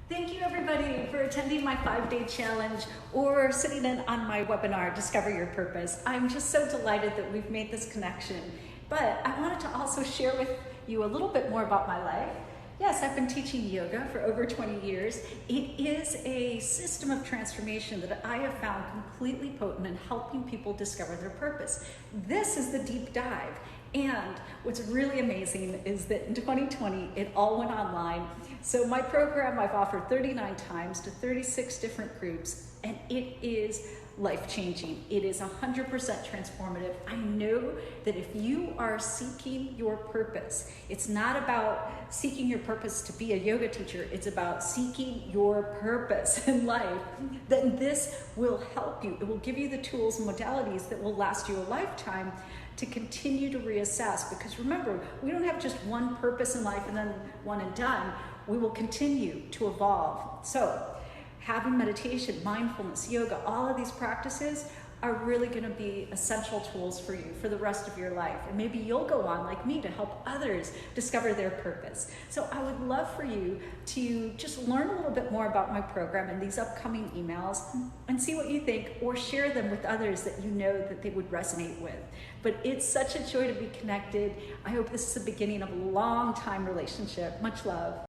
Thank you everybody for attending my 5-day challenge or sitting in on my webinar, Discover Your Purpose. I'm just so delighted that we've made this connection. But I wanted to also share with you a little bit more about my life. Yes, I've been teaching yoga for over 20 years. It is a system of transformation that I have found completely potent in helping people discover their purpose. This is the deep dive. And what's really amazing is that in 2020, it all went online. So my program I've offered 39 times to 36 different groups, and it is life-changing. It is 100% transformative. I know that if you are seeking your purpose, it's not about seeking your purpose to be a yoga teacher, it's about seeking your purpose in life, then this will help you. It will give you the tools and modalities that will last you a lifetime to continue to reassess. Because remember, we don't have just one purpose in life and then one and done. We will continue to evolve. So having meditation, mindfulness, yoga, all of these practices are really going to be essential tools for you for the rest of your life. And maybe you'll go on, like me, to help others discover their purpose. So I would love for you to just learn a little bit more about my program and these upcoming emails and see what you think, or share them with others that you know that they would resonate with. But it's such a joy to be connected. I hope this is the beginning of a long time relationship. Much love.